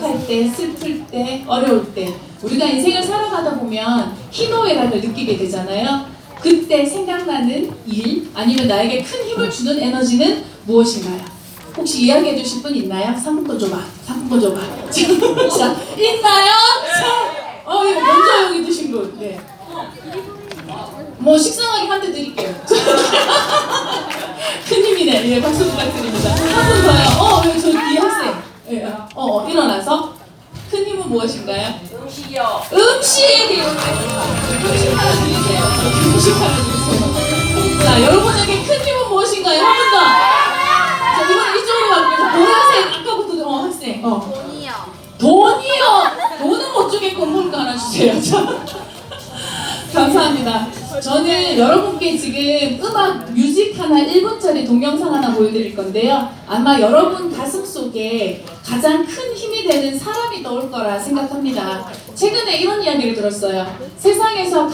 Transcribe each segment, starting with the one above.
행복할 때, 슬플 때, 어려울 때 우리가 인생을 살아가다 보면 희노애락을 느끼게 되잖아요. 그때 생각나는 일 아니면 나에게 큰 힘을 주는 에너지는 무엇인가요? 혹시 이야기해 주실 분 있나요? 상품권 줘봐. 상품권 줘봐. 자, 있나요? 자, 이거 먼저 여기 드신 분. 네. 뭐 식상하게 한 대 드릴게요. 큰 힘이네. 예, 박수 부탁드립니다. 한 분 더요. 여기 저 뒤에 학생. 예, 일어나서 큰 힘은 무엇인가요? 음식이요. 음식! 음식 하나 드리세요. 음식 하나 드리세요. 자, 여러분에게 큰 힘은 무엇인가요? 한 분 더. 자, 이번에 이쪽으로 갈게요. 보라색, 아까부터, 학생. 돈이요. 돈이요! 돈은 못 주겠고, 뭘까 하나 주세요. 자. 감사합니다. 저는 여러분께 지금 음악 뮤직 하나 1분짜리 동영상 하나 보여드릴 건데요. 아마 여러분 가슴 속에 가장 큰 힘이 되는 사람이 떠올 거라 생각합니다. 최근에 이런 이야기를 들었어요. 세상에서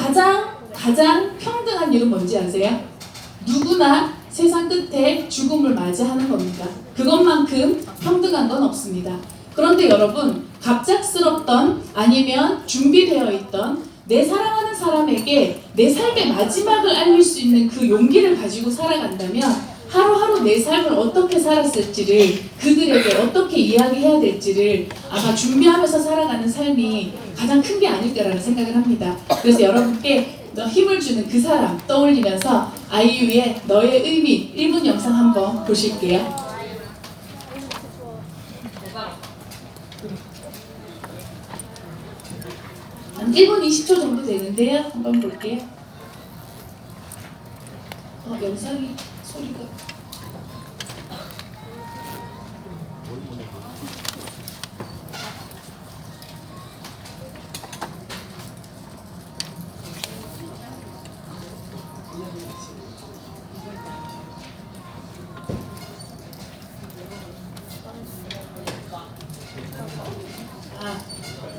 가장 평등한 일은 뭔지 아세요? 누구나 세상 끝에 죽음을 맞이하는 겁니다. 그것만큼 평등한 건 없습니다. 그런데 여러분, 갑작스럽던 아니면 준비되어 있던 내 사랑하는 사람에게 내 삶의 마지막을 알릴 수 있는 그 용기를 가지고 살아간다면 하루하루 내 삶을 어떻게 살았을지를 그들에게 어떻게 이야기해야 될지를 아마 준비하면서 살아가는 삶이 가장 큰 게 아닐까라는 생각을 합니다. 그래서 여러분께 힘을 주는 그 사람 떠올리면서 아이유의 너의 의미 1분 영상 한번 보실게요. 한 1분 20초 정도 되는데요. 한번 볼게요. 영상이 소리가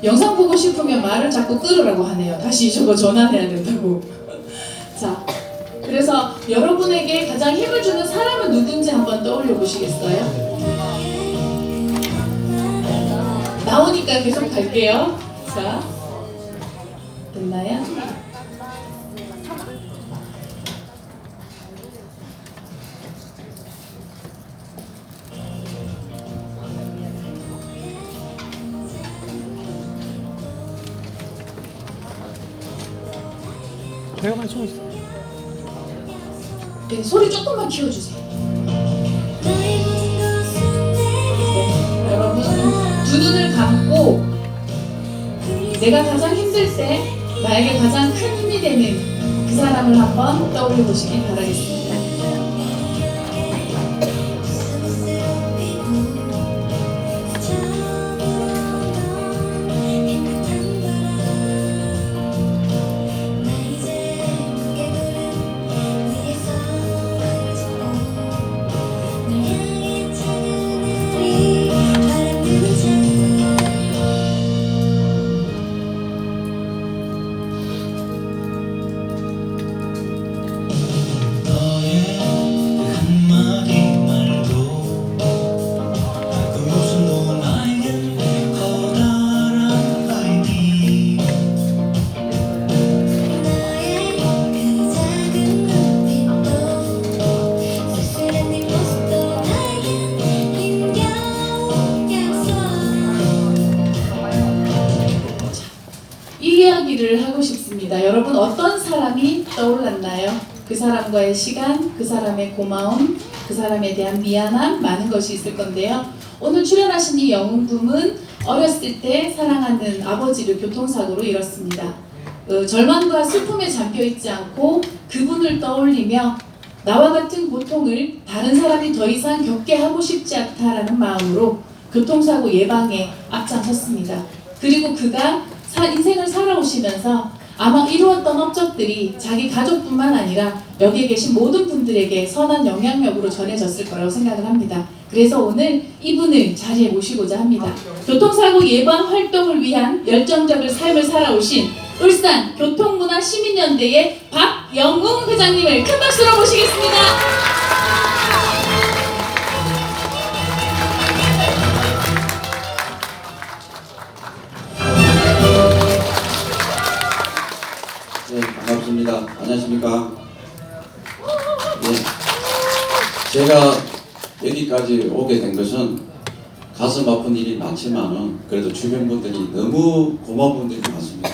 영상 보고 싶으면 말을 자꾸 끊으라고 하네요. 다시 저거 전환해야 된다고. 자, 그래서 여러분에게 가장 힘을 주는 사람은 누군지 한번 떠올려 보시겠어요? 나오니까 계속 갈게요. 자, 됐나요? 조용한 총 있어. 네, 소리 조금만 키워주세요. 네, 여러분 두 눈을 감고 내가 가장 힘들 때 나에게 가장 큰 힘이 되는 그 사람을 한번 떠올려 보시길 바라겠습니다. 이야기를 하고 싶습니다. 여러분 어떤 사람이 떠올랐나요? 그 사람과의 시간, 그 사람의 고마움, 그 사람에 대한 미안함, 많은 것이 있을 건데요. 오늘 출연하신 이 영웅분은 어렸을 때 사랑하는 아버지를 교통사고로 잃었습니다. 절망과 슬픔에 잠겨있지 않고 그분을 떠올리며 나와 같은 고통을 다른 사람이 더 이상 겪게 하고 싶지 않다라는 마음으로 교통사고 예방에 앞장섰습니다. 그리고 그가 인생을 살아오시면서 아마 이루었던 업적들이 자기 가족뿐만 아니라 여기에 계신 모든 분들에게 선한 영향력으로 전해졌을 거라고 생각을 합니다. 그래서 오늘 이분을 자리에 모시고자 합니다. 교통사고 예방 활동을 위한 열정적인 삶을 살아오신 울산 교통문화 시민연대의 박영웅 회장님을 큰 박수로 모시겠습니다. 안녕하십니까. 제가 여기까지 오게 된 것은 가슴 아픈 일이 많지만은 그래도 주변 분들이 너무 고마운 분들이 많습니다.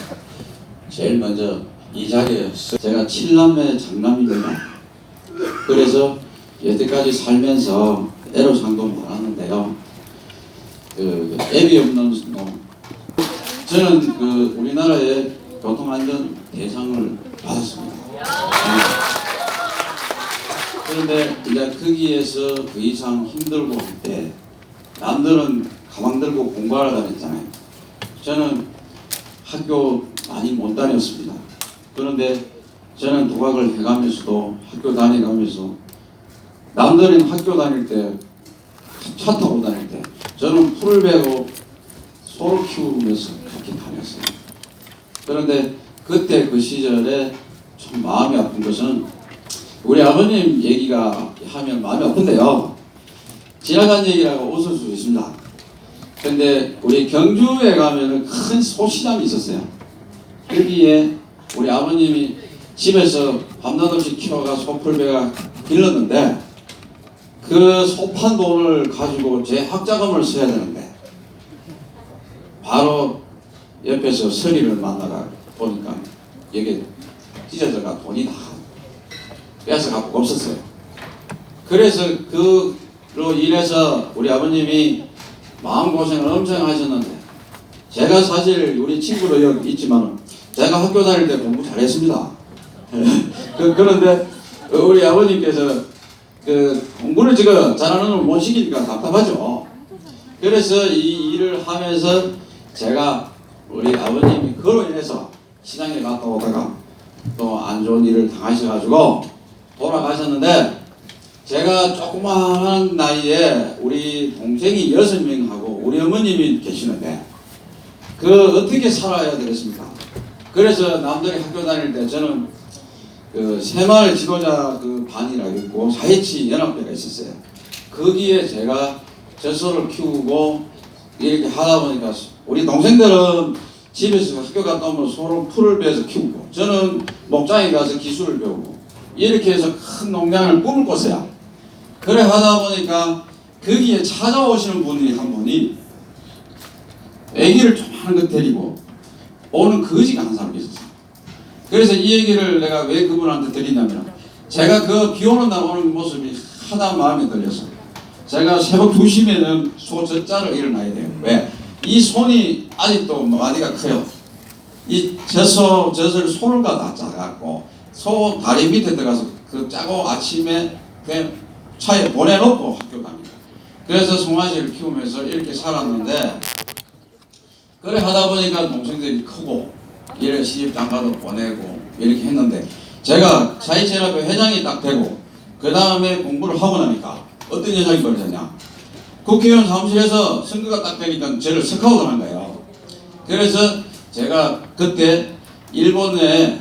제일 먼저 이 자리에 제가 7남매 장남입니다. 그래서 여태까지 살면서 애로사항도 많았는데요. 애비 없는 놈. 저는 우리나라의 교통안전 대상을 받았습니다. 그런데 이제 거기에서 그 이상 힘들고 할 때 남들은 가방 들고 공부하러 다녔잖아요. 저는 학교 많이 못 다녔습니다. 그런데 저는 도박을 해가면서도 학교 다니면서 남들은 학교 다닐 때 차 타고 다닐 때 저는 풀을 베고 소를 키우면서 그렇게 다녔어요. 그런데 그때 그 시절에 참 마음이 아픈 것은 우리 아버님 얘기가 하면 마음이 아픈데요. 지나간 얘기라고 웃을 수 있습니다. 근데 우리 경주에 가면은 큰 소시장이 있었어요. 거기에 우리 아버님이 집에서 밤낮없이 키워가 소풀배가 길렀는데 그 소판 돈을 가지고 제 학자금을 써야 되는데 바로 옆에서 서리를 만나가 보니까 여기 찢어져가 돈이 다 빼앗아 갖고 없었어요. 그래서 그로 인해서 우리 아버님이 마음고생을 엄청 하셨는데 제가 사실 우리 친구로 여기 있지만 제가 학교 다닐 때 공부 잘했습니다. 그런데 우리 아버님께서 공부를 지금 잘하는 걸 못 시키니까 답답하죠. 그래서 이 일을 하면서 제가 우리 아버님이 그로 인해서 시장에 갔다 오다가 또 안 좋은 일을 당하셔가지고 돌아가셨는데 제가 조그마한 나이에 우리 동생이 6명하고 우리 어머님이 계시는데 어떻게 살아야 되겠습니까? 그래서 남들이 학교 다닐 때 저는 새마을 지도자 반이라고 있고 사회치 연합회가 있었어요. 거기에 제가 젖소를 키우고 이렇게 하다 보니까 우리 동생들은 집에서 학교 갔다 오면 소를 풀을 베어서 키우고 저는 목장에 가서 기술을 배우고 이렇게 해서 큰 농장을 꿈을 꿨어요. 그래 하다 보니까 거기에 찾아오시는 분이 한 분이 아기를 조그마한 거 데리고 오는 거지가 한 사람이 있었어요. 그래서 이 얘기를 내가 왜 그분한테 드리냐면 제가 비 오는 날 오는 모습이 하나 마음에 들려서 제가 새벽 2시면은 소 젖자를 일어나야 돼요. 왜? 이 손이 아직도 마디가 커요. 이 젖을 손을가 다 짜갖고 소 다리 밑에 들어가서 짜고 아침에 그냥 차에 보내놓고 학교 갑니다. 그래서 송아지를 키우면서 이렇게 살았는데 그래 하다 보니까 동생들이 크고 이렇게 시집장가도 보내고 이렇게 했는데 제가 사회체연합회 회장이 딱 되고 그 다음에 공부를 하고 나니까 어떤 현상이 벌어졌냐. 국회의원 사무실에서 선거가 딱 되니까 저를 스카우트 한 거예요. 그래서 제가 그때 일본의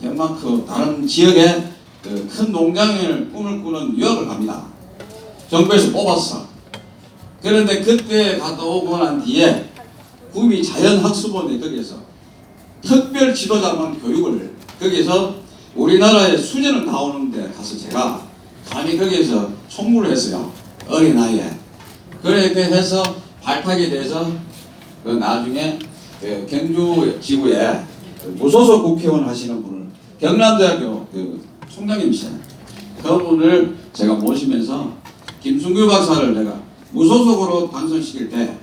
덴마크 다른 지역에 큰 농장을 꿈을 꾸는 유학을 갑니다. 정부에서 뽑았어. 그런데 그때 갔다 오고 난 뒤에 구미 자연학습원에 거기에서 특별 지도자만 교육을 거기서 우리나라에 수련을 나오는데 가서 제가 감히 거기에서 총무를 했어요. 어린 나이에. 그렇게 해서 발탁이 돼서 나중에 경주 지구에 무소속 국회의원 하시는 분을 경남대학교 총장님이시잖아요. 그분을 제가 모시면서 김순규 박사를 내가 무소속으로 당선시킬 때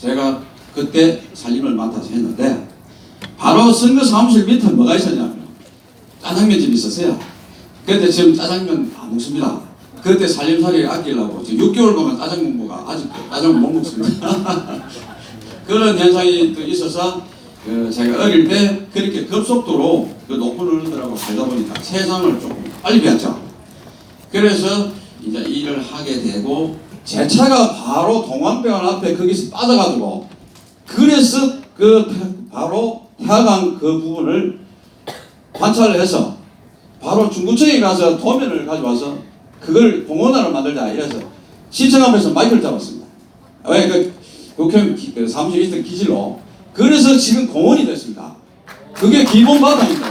제가 그때 살림을 맡아서 했는데 바로 선거 사무실 밑에 뭐가 있었냐면 짜장면집이 있었어요. 근데 지금 짜장면 안 먹습니다. 그때 살림살이를 아끼려고 지금 6개월 동안 짜장면 먹어가 아직도 짜장면 못 먹습니다. 그런 현상이 또 있어서 제가 어릴 때 그렇게 급속도로 높은 어른들하고 살다 보니까 세상을 조금 빨리 배웠죠. 그래서 이제 일을 하게 되고 제 차가 바로 동안병원 앞에 거기서 빠져가지고 그래서 바로 태화강 그 부분을 관찰을 해서 바로 중구청에 가서 도면을 가져와서 그걸 공원화를 만들자 이래서 신청하면서 마이크를 잡았습니다. 왜 국회의원 사무실에 있던 기질로. 그래서 지금 공원이 됐습니다. 그게 기본 바탕입니다.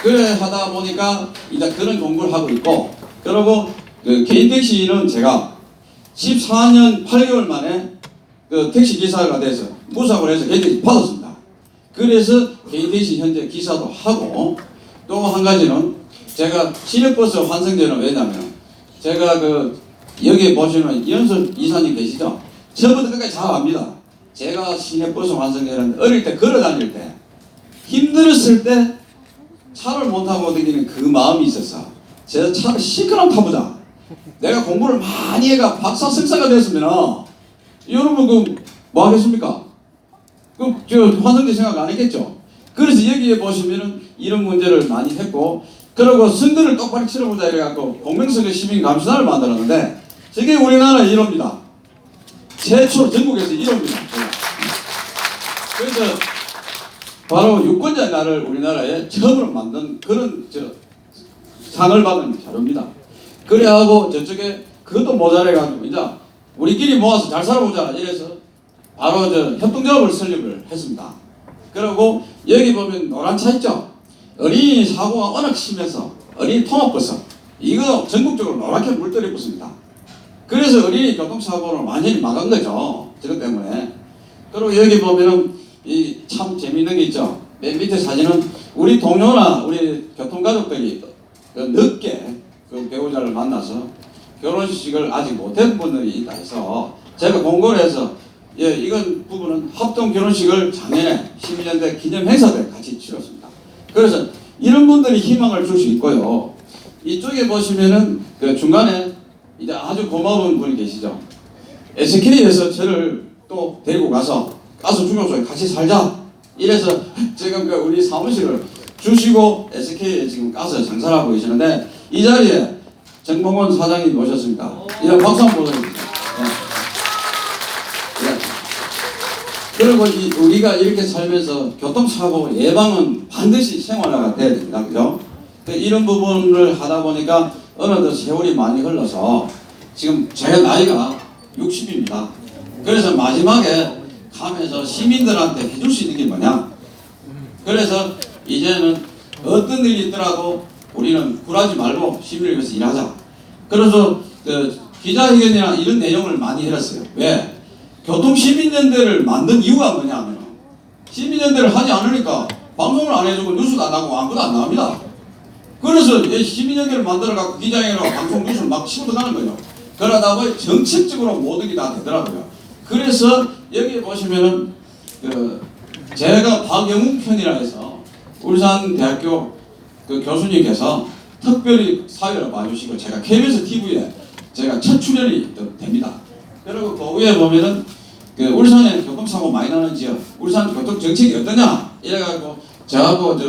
그래 하다 보니까 이제 그런 공부를 하고 있고, 그리고 그 개인 택시는 제가 14년 8개월 만에 그 택시 기사가 돼서 무사고를 해서 개인 택시 받았습니다. 그래서 개인 택시 현재 기사도 하고, 또 한 가지는 제가 시내버스 환승제는 왜냐면 제가 그 여기 보시면 이현수 이사님 계시죠? 처음부터 끝까지 잘 압니다. 제가 시내버스 환승제는 어릴 때 걸어 다닐 때 힘들었을 때 차를 못 타고 다니는 그 마음이 있었어. 제가 차를 시끄러운 타보자. 내가 공부를 많이 해가 박사 석사가 됐으면 여러분 그 뭐 하겠습니까? 저 환승제 생각 안 했겠죠? 그래서 여기에 보시면은 이런 문제를 많이 했고, 그리고 선거를 똑바로 치러보자 이래갖고 공명선거 시민감시단을 만들었는데, 저게 우리나라 1호입니다. 최초 전국에서 1호입니다. 그래서 바로 유권자 날을 우리나라에 처음으로 만든 그런 상을 받은 자료입니다. 그래하고 저쪽에 그것도 모자래가지고 이제 우리끼리 모아서 잘 살아보자 이래서 바로 협동조합을 설립을 했습니다. 그리고 여기 보면 노란 차 있죠? 어린이 사고가 워낙 심해서 어린이 통합버스 이거 전국적으로 노랗게 물들여 붙습니다. 그래서 어린이 교통사고를 완전히 막은 거죠. 저것 때문에. 그리고 여기 보면은 이 참 재미있는 게 있죠. 맨 밑에 사진은 우리 동료나 우리 교통가족들이 늦게 그 배우자를 만나서 결혼식을 아직 못한 분들이 있다 해서 제가 공고를 해서 이건 부분은 합동 결혼식을 작년에 시민연대 기념 행사 때 같이 치렀습니다. 그래서 이런 분들이 희망을 줄 수 있고요. 이쪽에 보시면은 그 중간에 이제 아주 고마운 분이 계시죠. SK에서 저를 또 데리고 가서 가스 중요소에 같이 살자. 이래서 지금 그 우리 사무실을 주시고 SK에 지금 가스 장사를 하고 계시는데, 이 자리에 정봉원 사장님 오셨습니다. 이런 박수 한번 보내주세요. 그리고 우리가 이렇게 살면서 교통사고 예방은 반드시 생활화가 돼야 됩니다. 그죠? 이런 부분을 하다 보니까 어느덧 세월이 많이 흘러서 지금 제 나이가 60입니다. 그래서 마지막에 가면서 시민들한테 해줄 수 있는 게 뭐냐? 그래서 이제는 어떤 일이 있더라도 우리는 굴하지 말고 시민을 위해서 일하자. 그래서 그 기자회견이나 이런 내용을 많이 해놨어요. 왜? 교통시민연대를 만든 이유가 뭐냐 하면 시민연대를 하지 않으니까 방송을 안 해주고 뉴스도 안 나고 아무것도 안 나옵니다. 그래서 시민연대를 만들어갖고 기자회견하고 방송 뉴스를 막 치고 들어가는 거예요. 그러다 보니 정책적으로 모든 게 다 되더라고요. 그래서 여기 보시면은 제가 박영웅 편이라 해서 울산대학교 그 교수님께서 특별히 사회를 봐주시고 제가 KBS TV에 제가 첫 출연이 됩니다. 그리고 그 위에 보면은 그 울산에 교통사고 많이 나는 지역, 울산 교통정책이 어떠냐 이래가지고 저하고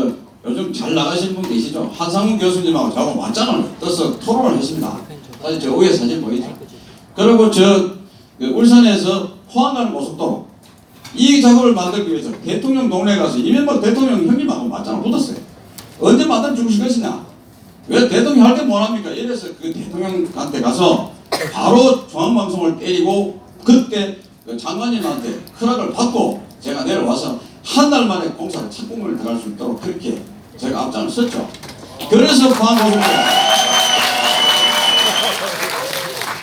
요즘 잘 나가신 분 계시죠? 한상훈 교수님하고 저하고 맞짱을 떠서 토론을 했습니다. 사실 저 위에 사진 보이죠? 그리고 그 울산에서 포항 가는 고속도로 이 작업을 만들기 위해서 대통령 동네에 가서 이명박 대통령 형님하고 맞짱을 붙었어요. 언제 맞짱 주실 것이냐? 왜 대통령 할 때 못합니까? 이래서 그 대통령한테 가서 바로 중앙방송을 때리고 그때 그 장관님한테 허락을 받고 제가 내려와서 한 달 만에 공사를 착공을 들어갈 수 있도록 그렇게 제가 앞장을 섰죠. 그래서 포항고속도로.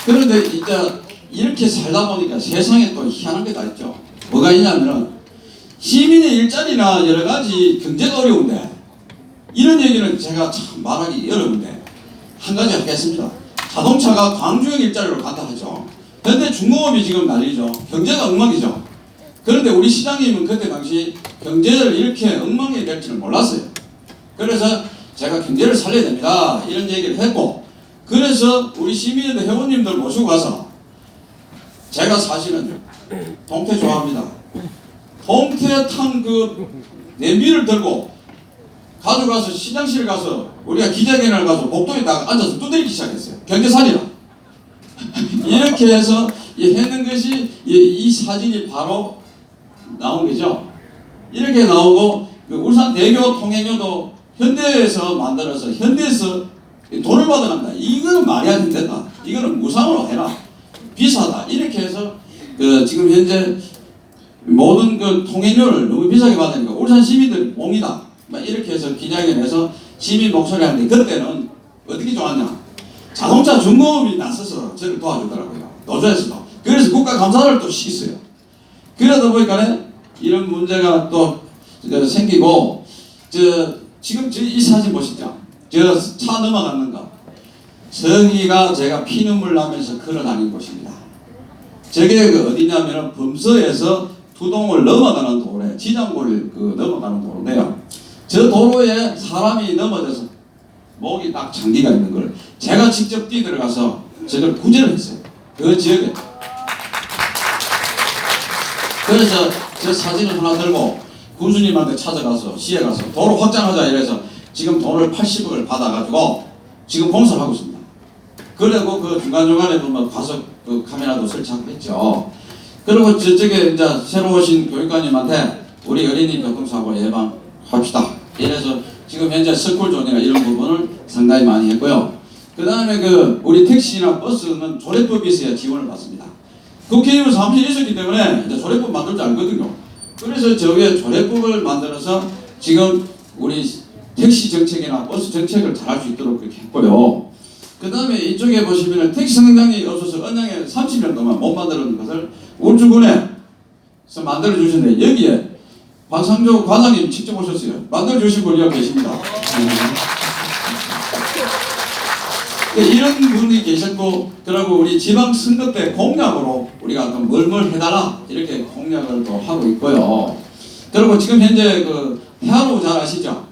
그런데 이제 이렇게 살다 보니까 세상에 또 희한한 게 다 있죠. 뭐가 있냐면은 시민의 일자리나 여러 가지 경제가 어려운데 이런 얘기는 제가 참 말하기 어려운데 한 가지 하겠습니다. 자동차가 광주형 일자리로 간다 하죠. 현대 중공업이 지금 난리죠. 경제가 엉망이죠. 그런데 우리 시장님은 그때 당시 경제를 이렇게 엉망이 될 줄은 몰랐어요. 그래서 제가 경제를 살려야 됩니다. 이런 얘기를 했고, 그래서 우리 시민연대 회원님들 모시고 가서 제가 사실은 동태 좋아합니다. 동태탕 그 냄비를 들고 가져가서 시장실 가서 우리가 기자회견을 가서 복도에다가 앉아서 두드리기 시작했어요. 경제살이라. 이렇게 해서 했는 것이 이 사진이 바로 나온 거죠. 이렇게 나오고 그 울산 대교 통행료도 현대에서 만들어서 현대에서 돈을 받아간다. 이거는 말이 안 된다. 이거는 무상으로 해라. 비싸다. 이렇게 해서 그 지금 현재 모든 그 통행료를 너무 비싸게 받으니까 울산 시민들 옵니다. 이렇게 해서 기자회견에서 시민 목소리 하는데 그때는 어떻게 좋았냐? 자동차 중공업이 나서서 저를 도와주더라고요. 노조에서도. 그래서 국가감사를 또 시켰어요. 그러다 보니까 이런 문제가 또 생기고, 지금 이 사진 보시죠. 저 차 넘어가는 거. 저기가 제가 피눈물 나면서 걸어다닌 곳입니다. 저게 어디냐면 범서에서 투동을 넘어가는 도로에, 지장고를 넘어가는 도로인데요. 저 도로에 사람이 넘어져서 목이 딱 장기가 있는 걸 제가 직접 뛰어들어가서 저걸 구제를 했어요. 그 지역에. 그래서 저 사진을 하나 들고 군수님한테 찾아가서 시에 가서 도로 확장하자 이래서 지금 돈을 80억을 받아가지고 지금 공사를 하고 있습니다. 그리고 그 중간중간에 보면 가서 그 카메라도 설치하고 했죠. 그리고 저쪽에 이제 새로 오신 교육관님한테 우리 어린이 교통사고 예방합시다. 이래서 지금 현재 스쿨존이나 이런 부분을 상당히 많이 했고요. 그 다음에 우리 택시나 버스는 조례법이 있어야 지원을 받습니다. 국회의원 사무실에 있었기 때문에 이제 조례법 만들 줄 알거든요. 그래서 저게 조례법을 만들어서 지금 우리 택시 정책이나 버스 정책을 잘할 수 있도록 그렇게 했고요. 그 다음에 이쪽에 보시면 택시 성장이 없어서 언양에 30년 동안 못 만드는 것을 울주군에서 만들어 주셨는데 여기에 박상조 과장님 직접 오셨어요. 만들어 주신 분이 여기 계십니다. 이런 분이 계셨고, 그리고 우리 지방선거 때 공약으로 우리가 뭘 해달라 이렇게 공약을 또 하고 있고요. 그리고 지금 현재 태화로 잘 아시죠?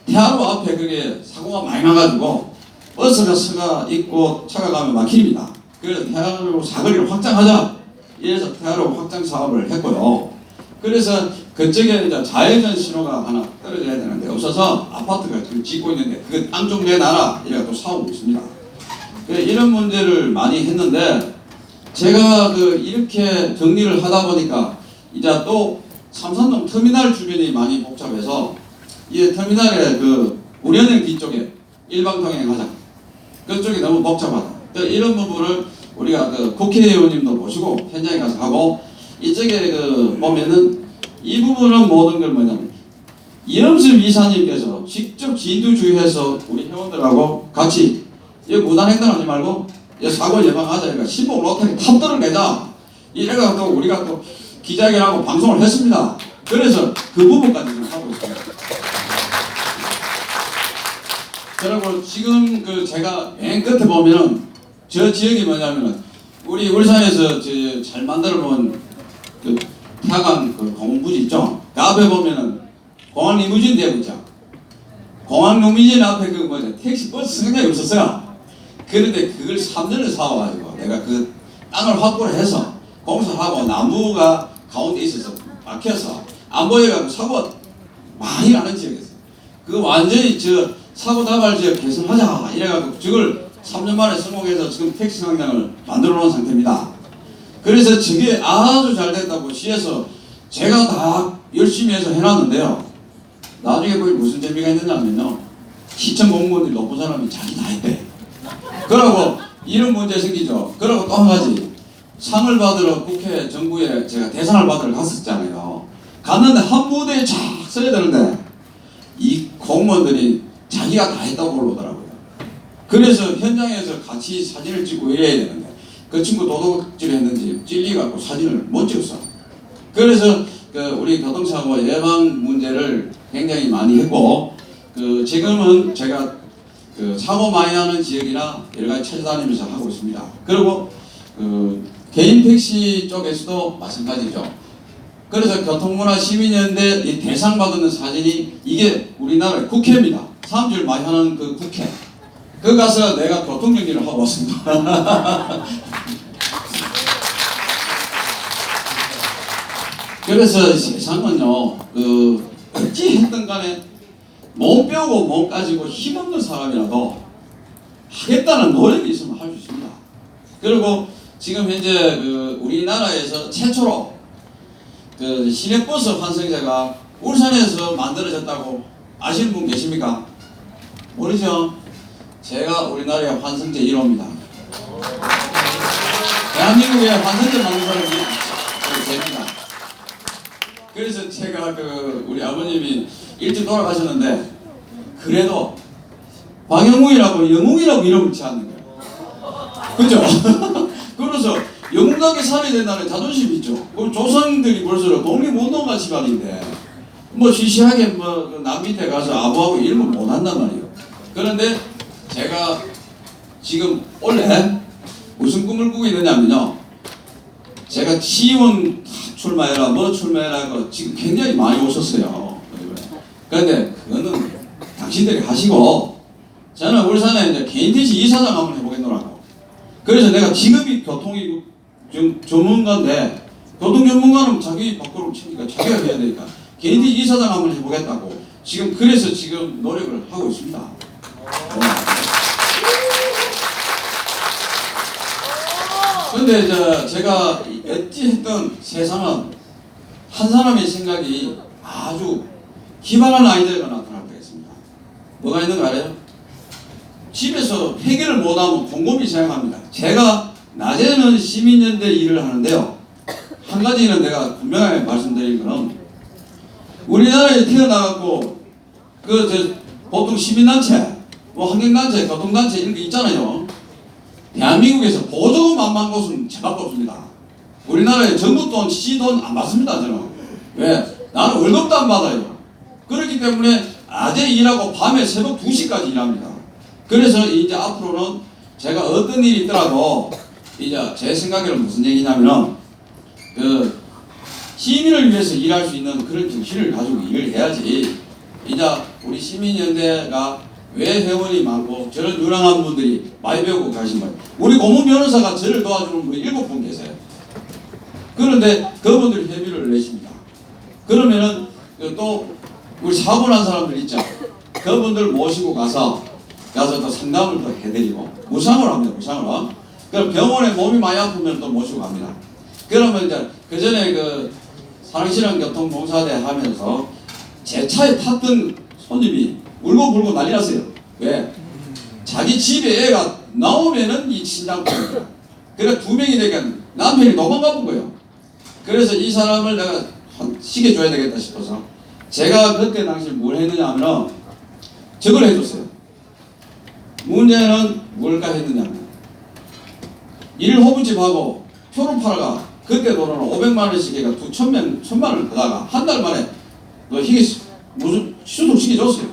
태화로 앞에 그게 사고가 많이 나가지고 버스가 서가 있고 차가 가면 막힙니다. 그래서 태화로 사거리를 확장하자 이래서 태화로 확장 사업을 했고요. 그래서 그쪽에 이제 좌회전 신호가 하나 떨어져야 되는데 없어서 아파트가 지금 짓고 있는데 그 땅 좀 내놔라 이래가 또 사오고 있습니다. 이런 문제를 많이 했는데 제가 이렇게 정리를 하다 보니까 이제 또 삼산동 터미널 주변이 많이 복잡해서 이 터미널에 우리은행 뒤쪽에 일방통행 하자. 그쪽이 너무 복잡하다. 이런 부분을 우리가 국회의원님도 모시고 현장에 가서 하고 이쪽에 보면은 이 부분은 모든 걸 뭐냐면 이영섭 이사님께서 직접 진두주의해서 우리 회원들하고 같이 이 무단횡단하지 말고 이 사고 예방하자. 그러니까 신복 로터리 탑들을 내자. 이래가 또 우리가 또 기자회견하고 방송을 했습니다. 그래서 그 부분까지 지금 하고 있습니다. 그리고 지금 제가 맨 끝에 보면은 저 지역이 뭐냐면은 우리 울산에서 잘 만들어 놓은 태강 공원부지 있죠. 그 앞에 보면은 공항 리무진 되고 있죠. 공항 리무진 앞에 택시 버스 승객이 없었어요. 그런데 그걸 3년을 사와가지고 내가 그 땅을 확보를 해서 공사하고 나무가 가운데 있어서 막혀서 안 보여가지고 사고 많이 나는 지역이었어요. 그 완전히 사고 다발 지역 개선하자 이래가지고 저걸 3년 만에 성공해서 지금 택시 상장을 만들어 놓은 상태입니다. 그래서 저게 아주 잘 됐다고 시에서 제가 다 열심히 해서 해놨는데요. 나중에 거기 무슨 재미가 있느냐면요. 시청 공무원들이 높은 사람이 자기 다 했대. 그러고 이런 문제 생기죠. 그리고 또 한 가지 상을 받으러 국회 정부에 제가 대상을 받으러 갔었잖아요. 갔는데 한 무대에 쫙 서야 되는데 이 공무원들이 자기가 다 했다고 올라오더라고요. 그래서 현장에서 같이 사진을 찍고 이래야 되는데 그 친구 도둑질 했는지 찔리갖고 사진을 못 찍었어. 그래서 우리 교통사고 예방 문제를 굉장히 많이 했고 지금은 제가 사고 많이 나는 지역이나 여러 가지 찾아다니면서 하고 있습니다. 그리고 개인 택시 쪽에서도 마찬가지죠. 그래서 교통문화 시민연대 이 대상 받는 사진이 이게 우리나라의 국회입니다. 사람들 많이 하는 그 국회. 그 가서 내가 교통정리를 하고 왔습니다. 그래서 세상은요, 어찌 했든 간에 못 배우고 못 가지고 힘없는 사람이라도 하겠다는 노력이 있으면 할 수 있습니다. 그리고 지금 현재 우리나라에서 최초로 시내버스 환승제가 울산에서 만들어졌다고 아시는 분 계십니까? 모르죠? 제가 우리나라의 환승제 1호입니다. 대한민국에 환승제 만든 사람이 됩니다. 그래서 제가 우리 아버님이 일찍 돌아가셨는데 그래도 박영웅이라고 영웅이라고 이름을 지었는 거예요. 그죠? 그래서 영웅답게 살아야 된다는 자존심이 있죠. 그럼 조상들이 벌써 독립운동가 집안인데 뭐 시시하게 뭐남 밑에 가서 아부하고 이런 거 못 한단 말이에요. 그런데 제가 지금 원래 무슨 꿈을 꾸고 있느냐면요. 제가 시의원 출마해라 뭐 출마해라 거 지금 굉장히 많이 오셨어요. 그런데 그거는 당신들이 하시고 저는 울산에 이제 개인 택시 이사장 한번 해보겠노라고. 그래서 내가 직업이 교통이 전문가인데 교통 전문가는 자기 밖으로 치니까 자기가 해야 되니까 개인 택시 이사장 한번 해보겠다고 지금 그래서 지금 노력을 하고 있습니다. 근데 제가 어찌했던 세상은 한 사람의 생각이 아주 기발한 아이디어가 나타날 때가 있습니다. 뭐가 있는 거 알아요? 집에서 해결을 못하면 곰곰이 생각합니다. 제가 낮에는 시민연대 일을 하는데요. 한 가지는 내가 분명하게 말씀드릴 거는 우리나라에 태어나갖고 보통 시민단체, 뭐 환경단체, 교통단체 이런 게 있잖아요. 대한민국에서 보조금 안 받는 곳은 제밖에 없습니다. 우리나라에 정부 돈, 시 돈 안 받습니다. 저는. 왜? 나는 월급도 안 받아요. 그렇기 때문에 낮에 일하고 밤에 새벽 2시까지 일합니다. 그래서 이제 앞으로는 제가 어떤 일이 있더라도 이제 제 생각에는 무슨 얘기냐면은 시민을 위해서 일할 수 있는 그런 정신을 가지고 일을 해야지. 이제 우리 시민연대가 왜 회원이 많고 저런 유능한 분들이 많이 배우고 가신 거예요. 우리 고문 변호사가 저를 도와주는 분이 7분 계세요. 그런데 그분들이 회비를 내십니다. 그러면은 또 우리 사고 난 사람들 있죠. 그분들 모시고 가서 또 상담을 또 해드리고 무상으로 합니다. 무상으로. 그럼 병원에 몸이 많이 아프면 또 모시고 갑니다. 그러면 이제 그 전에 사랑실현 교통공사대 하면서 제 차에 탔던 손님이 울고불고 난리 났어요. 왜? 자기 집에 애가 나오면은 이 친장병이야. 그래 2명이 되니까 남편이 도망가본 거예요. 그래서 이 사람을 내가 시켜줘야 되겠다 싶어서 제가 그때 당시 뭘 했느냐 하면 저걸 해줬어요. 문제는 뭘까 했느냐면 일호분집하고 표를 팔아가 그때 돈으로 500만원씩 해가 1,000만원을 받아가 한 달 만에 이게 무슨 수술 시켜줬어요.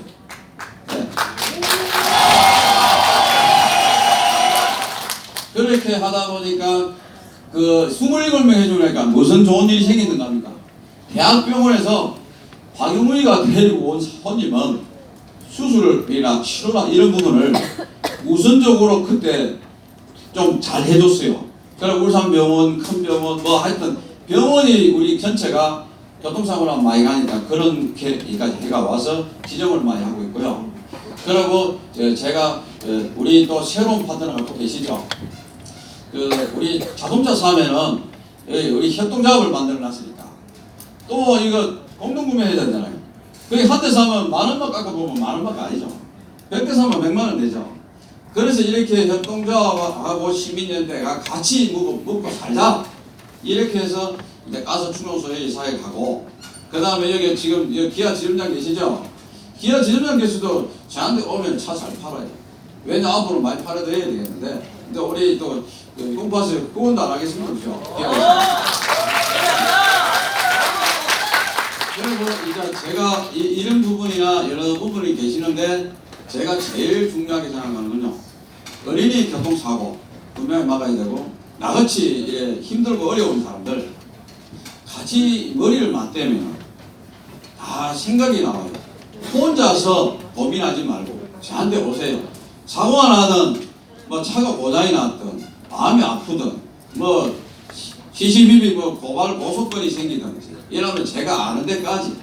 네. 그렇게 하다 보니까 27명 해주니까 무슨 좋은 일이 생기는가 합니까? 대학병원에서 박용훈이가 데리고 온 손님은 수술이나 치료나 이런 부분을 우선적으로 그때 좀 잘 해줬어요. 그래서 울산병원, 큰 병원, 뭐 하여튼 병원이 우리 전체가 교통사고나 많이 가니까 그런 게까지 해가 와서 지정을 많이 하고 있고요. 그리고 제가 우리 또 새로운 파트너가 또 계시죠. 우리 자동차 사면은 우리 협동작업을 만들어 놨으니까 또 이거 공동구매 해야 되잖아요. 그게 한 대 사면 10,000원만 깎아보면 10,000원밖에 아니죠. 100대 사면 100만원 되죠. 그래서 이렇게 협동작업하고 시민연대가 같이 먹고 살자. 이렇게 해서 이제 가서 충청소에 이사에 가고, 그 다음에 여기 지금 기아 지점장 계시죠? 기아 지점장 계시도 저한테 오면 차 잘 팔아요. 왜냐 앞으로 많이 팔아드려야 되겠는데, 근데 우리 또 공파서 후원도 안 하겠습니다. 그죠? 그리고 이제 제가 이런 부분이나 여러 부분이 계시는데 제가 제일 중요하게 생각하는 건요. 어린이 교통사고 분명히 막아야 되고 나같이 힘들고 어려운 사람들 같이 머리를 맞대면 다 생각이 나와요. 혼자서 고민하지 말고 저한테 오세요. 사고가 나든 뭐 차가 고장이 났든 마음이 아프든 뭐 시시비비 뭐 고발 고소건이 생기든 이러면 제가 아는 데까지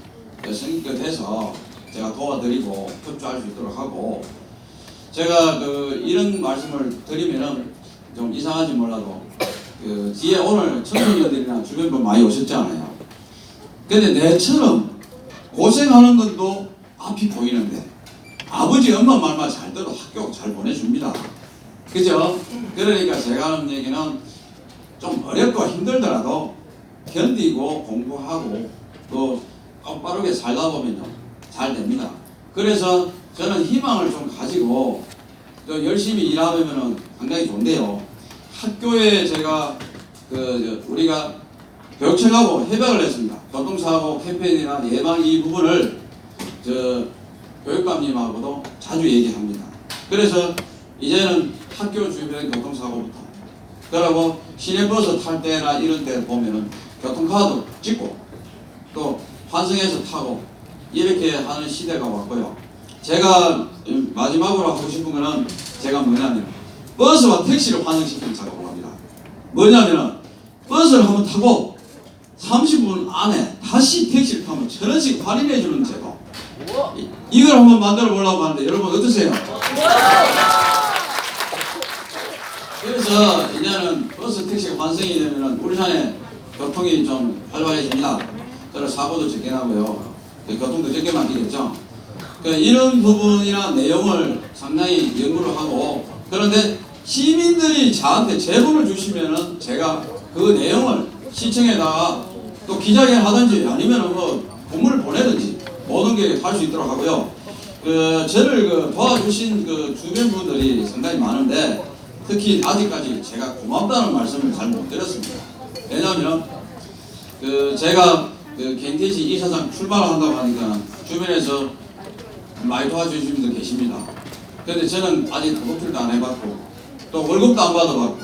성격해서 제가 도와드리고 협조할 수 있도록 하고, 제가 이런 말씀을 드리면은 좀 이상하지 몰라도 뒤에 오늘 청소년들이나 주변 분 많이 오셨잖아요. 근데 내처럼 고생하는 것도 앞이 보이는데 아버지 엄마 말만 잘 들어 학교 잘 보내줍니다. 그죠? 그러니까 제가 하는 얘기는 좀 어렵고 힘들더라도 견디고 공부하고 또 똑바르게 살다 보면요 잘 됩니다. 그래서 저는 희망을 좀 가지고 또 열심히 일하면은 상당히 좋은데요. 학교에 제가 우리가 교육청하고 협약을 했습니다. 교통사고 캠페인이나 예방 이 부분을 교육감님하고도 자주 얘기합니다. 그래서 이제는 학교 주변 교통사고부터 그러고 시내버스 탈 때나 이런 때 보면은 교통카드 찍고 또 환승해서 타고 이렇게 하는 시대가 왔고요. 제가 마지막으로 하고 싶은 거는 제가 뭐냐면 버스와 택시를 환승시키는 작업을 합니다. 뭐냐면은 버스를 한번 타고 30분 안에 다시 택시를 타면 1,000원씩 할인해 주는 제도. 이걸 한번 만들어 보려고 하는데 여러분 어떠세요? 그래서 이제는 버스 택시가 환승이 되면은 울산에 교통이 좀 활발해집니다. 그래서 사고도 적게 나고요. 교통도 적게 막히겠죠. 이런 부분이나 내용을 상당히 연구를 하고, 그런데 시민들이 저한테 제보를 주시면은 제가 그 내용을 시청에다가 또 기자회견 하든지 아니면은 공문을 보내든지 모든 게 할 수 있도록 하고요. 저를 도와주신 주변 분들이 상당히 많은데 특히 아직까지 제가 고맙다는 말씀을 잘 못 드렸습니다. 왜냐하면 제가 갱태시 이사장 출마를 한다고 하니까 주변에서 많이 도와주신 분들 계십니다. 그런데 저는 아직 도둑질도 안 해봤고 또 월급도 안 받아봤고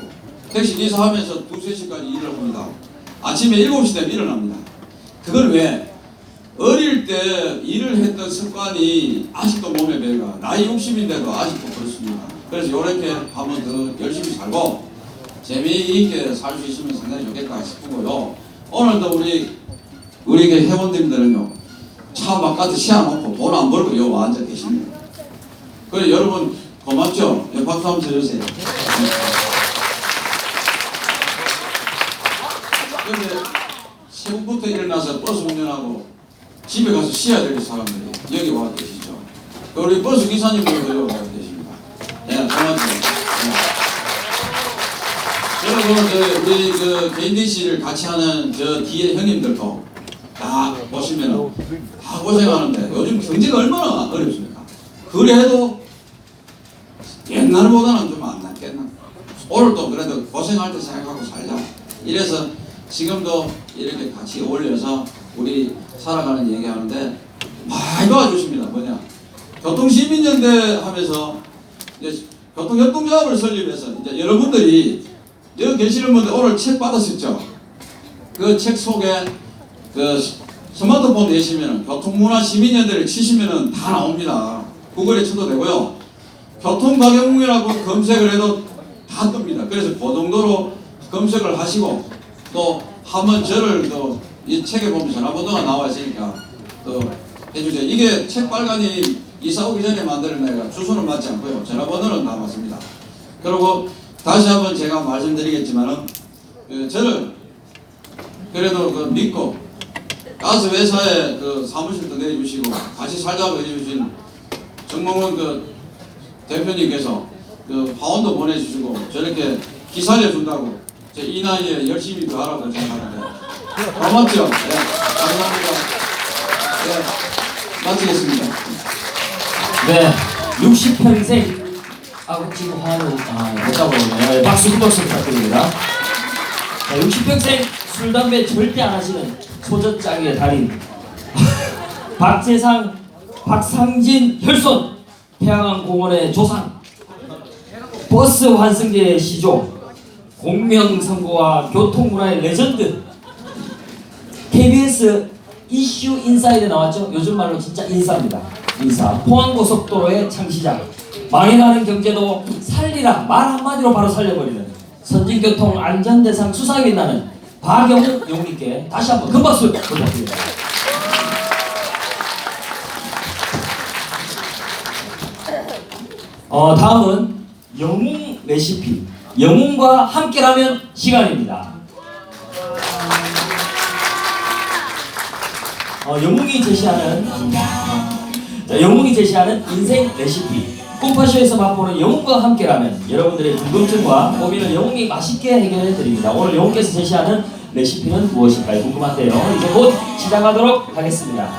택시 기사하면서 2, 3시까지 일을 합니다. 아침에 7시 되면 일어납니다. 그걸 왜? 어릴 때 일을 했던 습관이 아직도 몸에 배가 나이 60인데도 아직도 그렇습니다. 그래서 이렇게 한번 더 열심히 살고 재미있게 살 수 있으면 상당히 좋겠다 싶고요. 오늘도 우리 회원님들은요 차 바깥에 세워놓고 돈 안 벌고 요 앉아 계십니다. 그래 여러분 고맙죠? 네, 박수 한번 쳐주세요. 그런데 새벽부터 일어나서 버스 운전하고 집에 가서 쉬어야 될 사람들이 여기 와 계시죠. 우리 버스 기사님들도 여기 와 계십니다. 네, 고맙습니다. 네. 여러분, 우리 개인DC를 같이 하는 저 뒤에 형님들도 다 보시면은 다 고생하는데 요즘 경제가 얼마나 어렵습니까? 그래도 옛날보다는 좀 안 낫겠나? 오늘도 그래도 고생할 때 생각하고 살자. 이래서 지금도 이렇게 같이 어울려서 우리 살아가는 얘기하는데 많이 도와주십니다. 뭐냐? 교통시민연대 하면서 이제 교통협동조합을 설립해서 이제 여러분들이 여기 계시는 분들 오늘 책 받았었죠? 그 책 속에 스마트폰 내시면 교통문화시민연대를 치시면 다 나옵니다. 구글에 쳐도 되고요. 교통가격문이라고 검색을 해도 다 뜹니다. 그래서 그 정도로 검색을 하시고 또 한번 저를 또 이 책에 보면 전화번호가 나와 있으니까 또 해주세요. 이게 책 빨간이 이사 오기 전에 만드는 애가 주소는 맞지 않고요. 전화번호는 다 맞습니다. 그리고 다시 한번 제가 말씀드리겠지만은 저를 그래도 믿고 가스 회사에 사무실도 내주시고 같이 살자고 해주신 정몽원 대표님께서 화원도 보내주시고 저렇게 기살려 준다고 제 이 나이에 열심히 더 하라고 생각하는데 고맙죠? 네, 감사합니다. 네, 마치겠습니다. 네, 60평생 지금 화를 못 잡아오네요. 박수 한 박수 부탁드립니다. 자, 60평생 술, 담배 절대 안 하시는 소저짝의 달인 박재상, 박상진, 혈손 태양왕공원의 조상 버스 환승계의 시조 공명선거와 교통문화의 레전드 KBS 이슈 인사이드에 나왔죠. 요즘 말로 진짜 인사입니다. 인사. 포항고속도로의 창시자. 망해가는 경제도 살리라 말 한마디로 바로 살려버리는 선진교통 안전대상 수상에 빛나는 박영웅 영웅님께 다시 한번 큰 박수 부탁드립니다. 다음은 영웅 레시피. 영웅과 함께라면 시간입니다. 영웅이 제시하는 인생 레시피. 꿈파쇼에서 맛보는 영웅과 함께라면 여러분들의 궁금증과 고민을 영웅이 맛있게 해결해 드립니다. 오늘 영웅께서 제시하는 레시피는 무엇일까요? 궁금한데요. 이제 곧 시작하도록 하겠습니다.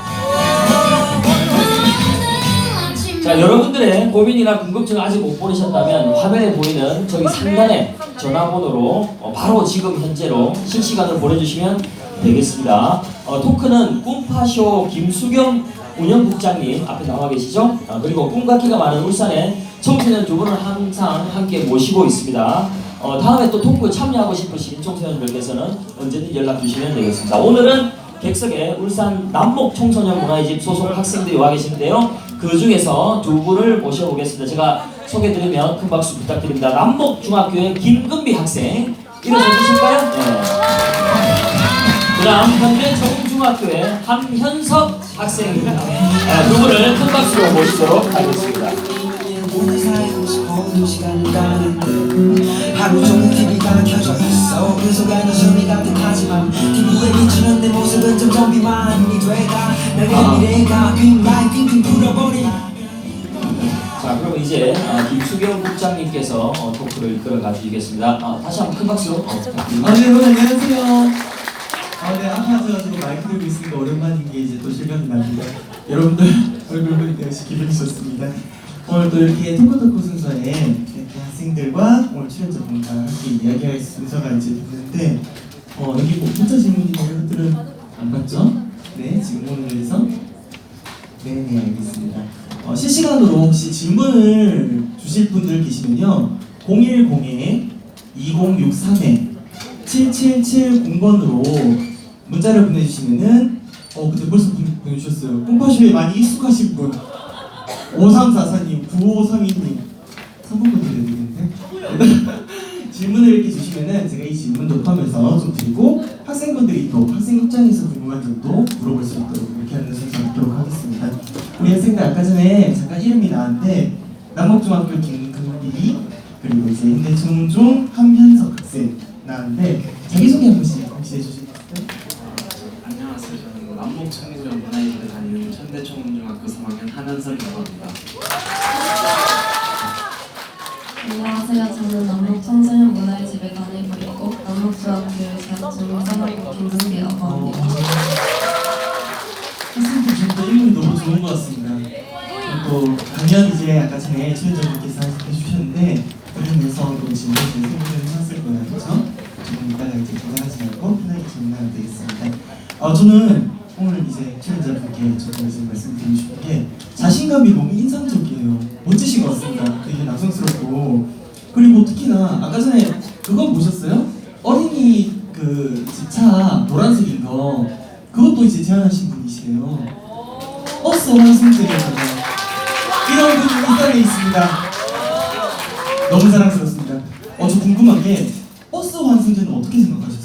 자, 여러분들의 고민이나 궁금증 아직 못 보내셨다면 화면에 보이는 저기 상단에 전화번호로 바로 지금 현재로 실시간으로 보내주시면 되겠습니다. 토크는 꿈파쇼 김수경 운영국장님 앞에 나와 계시죠? 그리고 꿈같기가 많은 울산의 청소년 두 분을 항상 함께 모시고 있습니다. 다음에 또 토크에 참여하고 싶으신 청소년들께서는 언제든 연락 주시면 되겠습니다. 오늘은 객석에 울산 남목 청소년 문화의 집 소속 학생들이 와 계시는데요. 그 중에서 두 분을 모셔보겠습니다. 제가 소개드리면 큰 박수 부탁드립니다. 남목 중학교의 김금비 학생 일어서 주실까요? 네. 그다음 현대정중학교의 함현석 학생입니다. 두 분을 큰 박수로 모시도록 하겠습니다. 오늘 살고 싶은 시간을 가는데 하루 종일 TV가 켜져 있어 그 속에는 숨이 가득하지만 TV에 비추는 내 모습은 점점 비만이 돼가 나의 미래가 빙라이 빙빙 불어버린 자, 그럼 이제 김수경 국장님께서 토크를 이끌어 가주시겠습니다. 다시 한번 큰 박수 부탁드립니다. 네, 여러분 안녕하세요. 네, 아까 제가 마이크 들고 있으니까 오랜만인 게 이제 또 실감이 납니다. 여러분들 얼굴 보니까 역시 기분이 좋습니다. 오늘 또 이렇게 토크토크 순서에 이렇게 학생들과 오늘 출연자분과 함께 이야기할 순서가 이제 됐는데 여기 뭐 문자 질문이 여러분들은 안 받죠? 네, 질문을 위해서 네, 알겠습니다. 실시간으로 혹시 질문을 주실 분들 계시면요 010-2063-7770번으로 문자를 보내주시면은 그때 벌써 보내주셨어요. 꿈파쇼에 많이 익숙하신 분 5344님, 9532님 3번부터 드려야 되겠는데 질문을 이렇게 주시면은 제가 이 질문 녹화하면서 좀 드리고 학생분들이 또 학생 입장에서 궁금한 점도 물어볼 수 있도록 이렇게 하는 순서 갖도록 하겠습니다. 우리 학생들 아까 전에 잠깐 이름이 나왔는데 남목중학교 김금비 그리고 이제 현대중중 함현석 학생 나왔는데 자기소개 한 번씩 혹시 해주시겠어요? 안녕하세요. 저는 남목 청소년 문화예술에 다니는 현대청중학교 3학년 한현석이라고 합니다. 안녕하세요. 저는 남록 청소년 문화의 집에 다니고 있고 남록중학교에 재학 중인 사학부 김승기라고 합니다. 학생들 진짜 이름이 너무 좋은 것 같습니다. 또 강연 이제 아까 전에 출연자분께서 해주셨는데 그러면서 또 질문을 생각을 해놨을 거예요, 그렇죠? 조금 이따가 이제 긴장하지 말고 편하게 질문하면 되겠습니다. 저는 오늘 이제 출연자분께 저도 이제 말씀드리고 싶은 게 자신감이 너무 인상적이에요. 멋지신 것 같습니다. 되게 남성스럽고 그리고 특히나 아까 전에 그거 보셨어요? 어린이 그 차 노란색인 거 그것도 이제 제안하신 분이시래요. 버스 환승들이잖아요. 이런 분이 일단에 있습니다. 너무 사랑스럽습니다. 저 궁금한 게 버스 환승제는 어떻게 생각하세요?